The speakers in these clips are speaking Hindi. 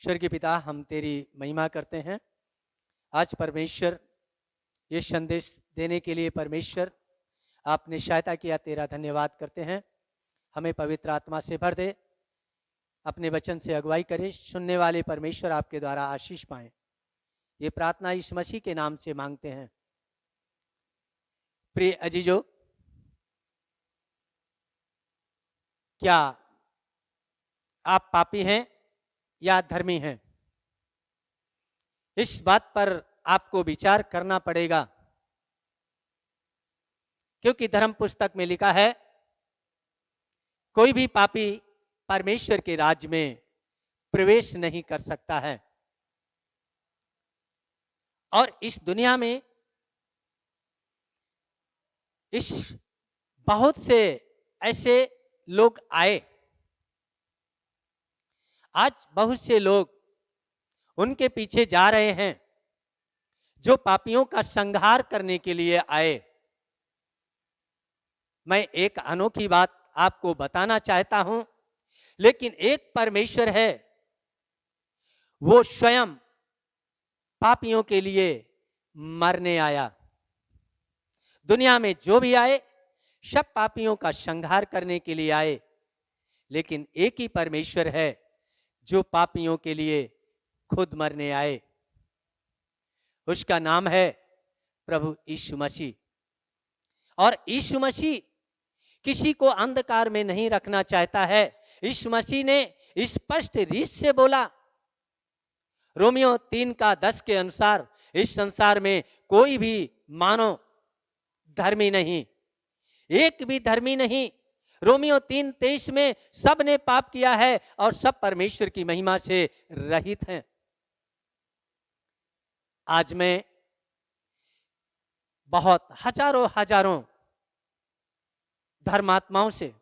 स्वर्गीय पिता, हम तेरी महिमा करते हैं। आज परमेश्वर ये संदेश देने के लिए परमेश्वर आपने सहायता किया, तेरा धन्यवाद करते हैं। हमें पवित्र आत्मा से भर दे, अपने वचन से अगुवाई करे, सुनने वाले परमेश्वर आपके द्वारा आशीष पाए। ये प्रार्थना यीशु मसीह के नाम से मांगते हैं। प्रिय अजीजों, क्या आप पापी हैं या धर्मी हैं? इस बात पर आपको विचार करना पड़ेगा, क्योंकि धर्म पुस्तक में लिखा है कोई भी पापी परमेश्वर के राज्य में प्रवेश नहीं कर सकता है। और इस दुनिया में इस बहुत से ऐसे लोग आए, आज बहुत से लोग उनके पीछे जा रहे हैं जो पापियों का संहार करने के लिए आए। मैं एक अनोखी बात आपको बताना चाहता हूं, लेकिन एक परमेश्वर है, वो स्वयं पापियों के लिए मरने आया। दुनिया में जो भी आए सब पापियों का संहार करने के लिए आए, लेकिन एक ही परमेश्वर है जो पापियों के लिए खुद मरने आए। उसका नाम है प्रभु यीशु मसीह। और यीशु मसीह किसी को अंधकार में नहीं रखना चाहता है। यीशु मसीह ने स्पष्ट रीत से बोला, रोमियो 3:10 के अनुसार, इस संसार में कोई भी मानव धर्मी नहीं, एक भी धर्मी नहीं। रोमियो 3:23 में सब ने पाप किया है और सब परमेश्वर की महिमा से रहित हैं। आज मैं बहुत हजारों धर्मात्माओं से,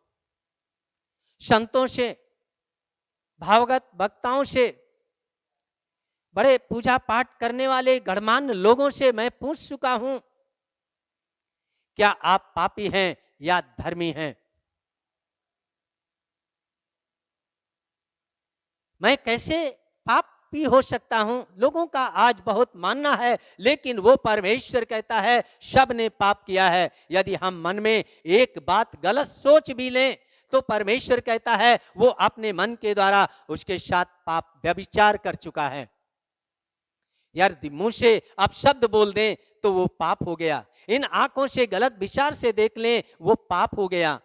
संतों से, भावगत वक्ताओं से, बड़े पूजा पाठ करने वाले गणमान्य लोगों से मैं पूछ चुका हूं, क्या आप पापी हैं या धर्मी हैं? मैं कैसे पापी हो सकता हूं? लोगों का आज बहुत मानना है, लेकिन वो परमेश्वर कहता है सब ने पाप किया है। यदि हम मन में एक बात गलत सोच भी लें तो परमेश्वर कहता है वो अपने मन के द्वारा उसके साथ पाप व्यभिचार कर चुका है। यदि मुंह से आप शब्द बोल दें तो वो पाप हो गया। इन आंखों से गलत विचार से देख लें, वो पाप हो गया।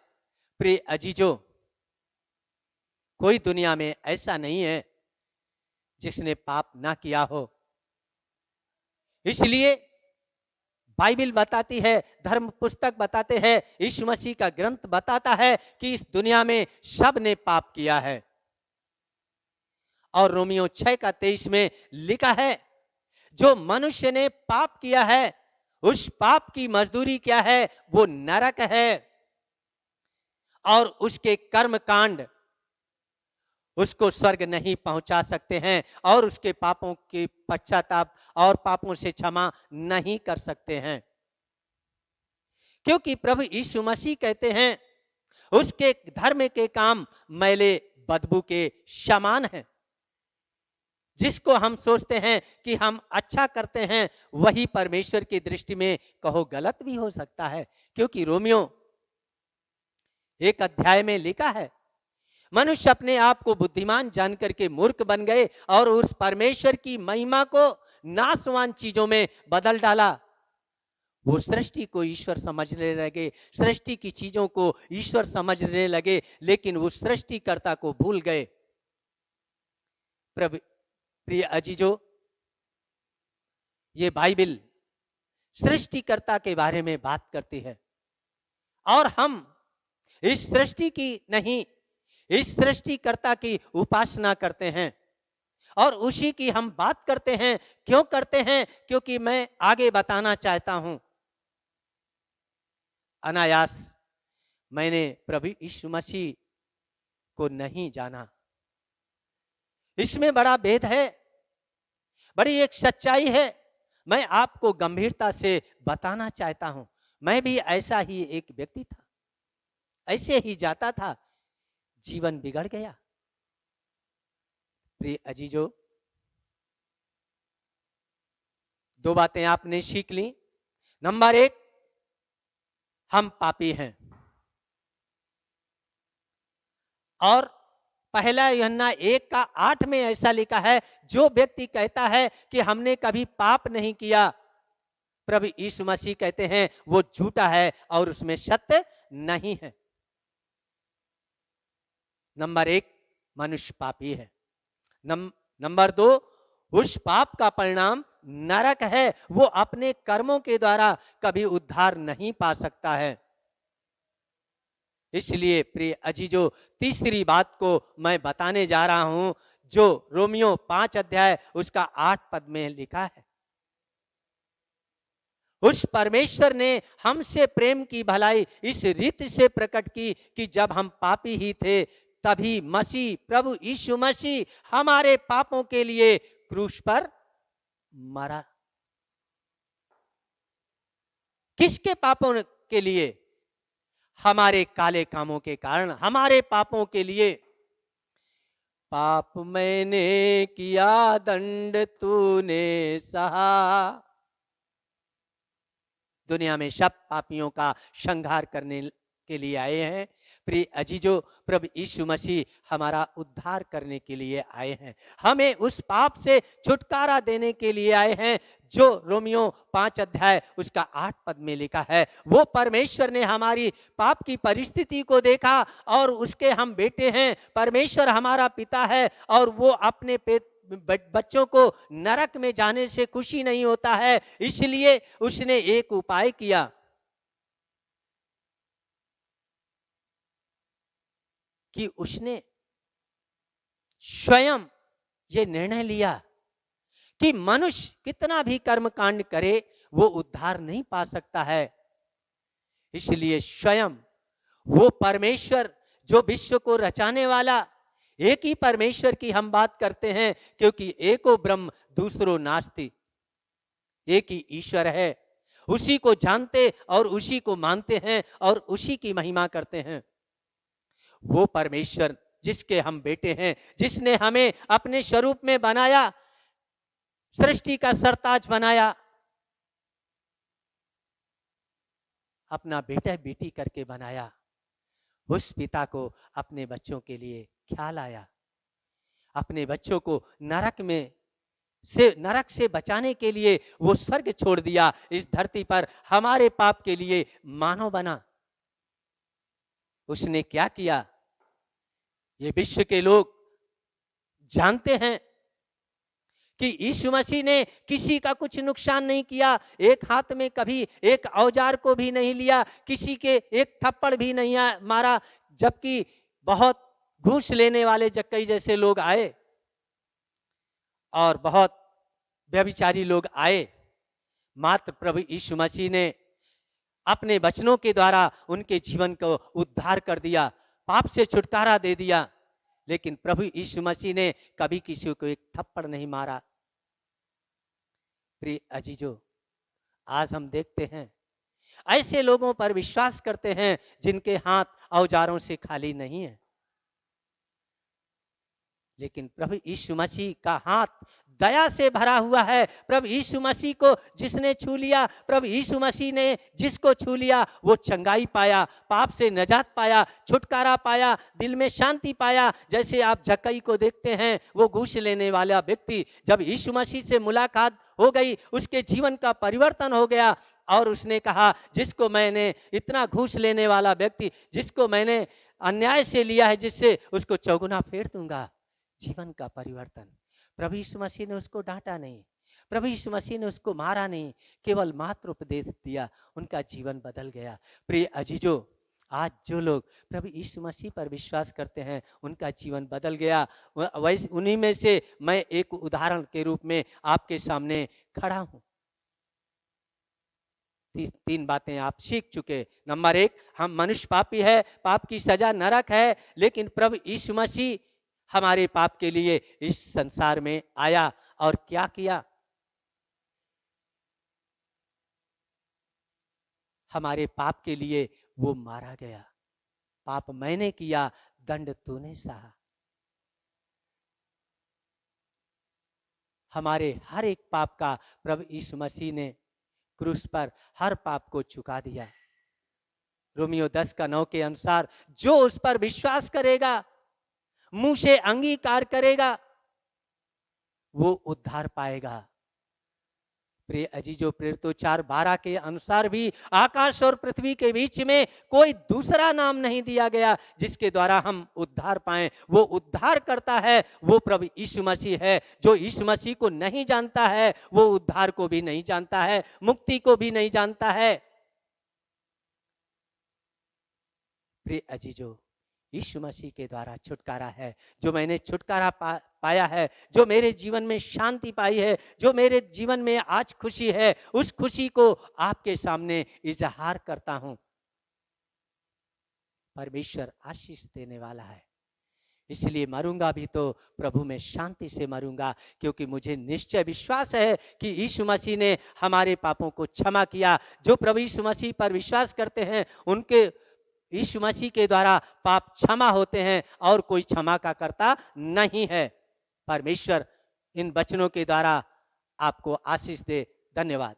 प्रिय अजीजों, कोई दुनिया में ऐसा नहीं है जिसने पाप ना किया हो। इसलिए बाइबल बताती है, धर्म पुस्तक बताते हैं, यीशु मसीह का ग्रंथ बताता है कि इस दुनिया में सब ने पाप किया है। और रोमियो 6:23 में लिखा है, जो मनुष्य ने पाप किया है उस पाप की मजदूरी क्या है? वो नरक है। और उसके कर्म कांड उसको स्वर्ग नहीं पहुंचा सकते हैं, और उसके पापों के पश्चाताप और पापों से क्षमा नहीं कर सकते हैं। क्योंकि प्रभु यीशु मसीह कहते हैं उसके धर्म के काम मैले बदबू के समान है। जिसको हम सोचते हैं कि हम अच्छा करते हैं, वही परमेश्वर की दृष्टि में कहो गलत भी हो सकता है। क्योंकि रोमियो 1 अध्याय में लिखा है, मनुष्य अपने आप को बुद्धिमान जानकर के मूर्ख बन गए और उस परमेश्वर की महिमा को नाशवान चीजों में बदल डाला। वो सृष्टि को ईश्वर समझने लगे, सृष्टि की चीजों को ईश्वर समझने लगे, लेकिन वो सृष्टिकर्ता को भूल गए। प्रिय अजीजों, ये बाइबल सृष्टिकर्ता के बारे में बात करती है, और हम इस सृष्टि की नहीं, इस सृष्टिकर्ता की उपासना करते हैं और उसी की हम बात करते हैं। क्यों करते हैं? क्योंकि मैं आगे बताना चाहता हूं, अनायास मैंने प्रभु यीशु मसीह को नहीं जाना। इसमें बड़ा भेद है, बड़ी एक सच्चाई है। मैं आपको गंभीरता से बताना चाहता हूं। मैं भी ऐसा ही एक व्यक्ति था, ऐसे ही जाता था, जीवन बिगड़ गया। प्रिय अजीजों, दो बातें आपने सीख ली। नंबर एक, हम पापी हैं। और पहला यूहन्ना 1:8 में ऐसा लिखा है, जो व्यक्ति कहता है कि हमने कभी पाप नहीं किया, प्रभु यीशु मसीह कहते हैं वो झूठा है और उसमें सत्य नहीं है। नंबर एक, मनुष्य पापी है। नंबर दो, उस पाप का परिणाम नरक है। वो अपने कर्मों के द्वारा कभी उद्धार नहीं पा सकता है। इसलिए प्रिय अजीजों, तीसरी बात को मैं बताने जा रहा हूं, जो रोमियो 5 अध्याय उसका 8 पद में लिखा है। उस परमेश्वर ने हमसे प्रेम की भलाई इस रीति से प्रकट की कि जब हम पापी ही थे, तभी मसीह, प्रभु यीशु मसीह हमारे पापों के लिए क्रूस पर मरा। किसके पापों के लिए? हमारे काले कामों के कारण, हमारे पापों के लिए। पाप मैंने किया, दंड तूने सहा। दुनिया में सब पापियों का संहार करने के लिए आए हैं। प्रिय अजीजों, प्रभु यीशु मसीह हमारा उद्धार करने के लिए आए हैं, हमें उस पाप से छुटकारा देने के लिए आए हैं, जो रोमियो 5 अध्याय उसका 8 पद में लिखा है। वो परमेश्वर ने हमारी पाप की परिस्थिति को देखा और उसके हम बेटे हैं। परमेश्वर हमारा पिता है और वो अपने बच्चों को नरक में जाने से खुशी नहीं होता है, इसलिए उसने एक उपाय किया कि उसने स्वयं ये निर्णय लिया कि मनुष्य कितना भी कर्म कांड करे वो उद्धार नहीं पा सकता है। इसलिए स्वयं वो परमेश्वर, जो विश्व को रचाने वाला, एक ही परमेश्वर की हम बात करते हैं, क्योंकि एको ब्रह्म दूसरो नास्ति, एक ही ईश्वर है। उसी को जानते और उसी को मानते हैं और उसी की महिमा करते हैं। वो परमेश्वर जिसके हम बेटे हैं, जिसने हमें अपने स्वरूप में बनाया, सृष्टि का सरताज बनाया, अपना बेटा बेटी करके बनाया, उस पिता को अपने बच्चों के लिए ख्याल आया। अपने बच्चों को नरक से बचाने के लिए वो स्वर्ग छोड़ दिया, इस धरती पर हमारे पाप के लिए मानव बना। उसने क्या किया? ये विश्व के लोग जानते हैं कि यीशु मसीह ने किसी का कुछ नुकसान नहीं किया। एक हाथ में कभी एक औजार को भी नहीं लिया, किसी के एक थप्पड़ भी नहीं मारा, जबकि बहुत घूस लेने वाले जक्कई जैसे लोग आए और बहुत व्यभिचारी लोग आए। मात्र प्रभु यीशु मसीह ने अपने वचनों के द्वारा उनके जीवन को उद्धार कर दिया, पाप से छुटकारा दे दिया। लेकिन प्रभु यीशु मसीह ने कभी किसी को एक थप्पड़ नहीं मारा। प्रिय अजीजों, आज हम देखते हैं ऐसे लोगों पर विश्वास करते हैं जिनके हाथ औजारों से खाली नहीं है। लेकिन प्रभु यीशु मसीह का हाथ दया से भरा हुआ है। प्रभु यीशु मसीह को जिसने छू लिया, प्रभु यीशु मसीह ने जिसको छू लिया, वो चंगाई पाया, पाप से नजात पाया, छुटकारा पाया, दिल में शांति पाया। जैसे आप जक्कई को देखते हैं, वो घूस लेने वाला व्यक्ति, जब यीशु मसीह से मुलाकात हो गई, उसके जीवन का परिवर्तन हो गया और उसने कहा, जिसको मैंने, इतना घूस लेने वाला व्यक्ति जिसको मैंने अन्याय से लिया है, जिससे उसको चौगुना फेर दूंगा। जीवन का परिवर्तन। प्रभु यीशु मसीह ने उसको डांटा नहीं, प्रभु यीशु मसीह ने उसको मारा नहीं, केवल मात्र उपदेश दिया, उनका जीवन बदल गया। प्रिय अजीजों, आज जो लोग प्रभु यीशु मसीह पर विश्वास करते हैं, उनका जीवन बदल गया। वैसे उन्हीं में से मैं एक उदाहरण के रूप में आपके सामने खड़ा हूं। तीन बातें आप सीख चुके। नंबर एक, हम मनुष्य पापी है, पाप की सजा नरक है, लेकिन प्रभु यीशु मसीह हमारे पाप के लिए इस संसार में आया और क्या किया? हमारे पाप के लिए वो मारा गया। पाप मैंने किया, दंड तूने सहा। हमारे हर एक पाप का प्रभु यीशु मसीह ने क्रूस पर हर पाप को चुका दिया। रोमियो 10:9 के अनुसार जो उस पर विश्वास करेगा, मुंह से अंगीकार करेगा, वो उद्धार पाएगा। प्रिय अजीजों, प्रेरितों 4:12 के अनुसार भी आकाश और पृथ्वी के बीच में कोई दूसरा नाम नहीं दिया गया जिसके द्वारा हम उद्धार पाएं। वो उद्धार करता है, वो प्रभु यीशु मसीह है। जो यीशु मसीह को नहीं जानता है वो उद्धार को भी नहीं जानता है, मुक्ति को भी नहीं जानता है। प्रिय अजीजों, यीशु मसीह के द्वारा छुटकारा है। जो मैंने छुटकारा पाया है, जो मेरे जीवन में शांति पाई है, जो मेरे जीवन में आज खुशी है, उस खुशी को आपके सामने इजहार करता हूं। परमेश्वर आशीष देने वाला है, इसलिए मरूंगा भी तो प्रभु में शांति से मरूंगा, क्योंकि मुझे निश्चय विश्वास है कि यीशु मसीह ने हमारे पापों को क्षमा किया। जो प्रभु यीशु मसीह पर विश्वास करते हैं उनके यीशु मसीह के द्वारा पाप क्षमा होते हैं और कोई क्षमा का कर्ता नहीं है। परमेश्वर इन वचनों के द्वारा आपको आशीष दे। धन्यवाद।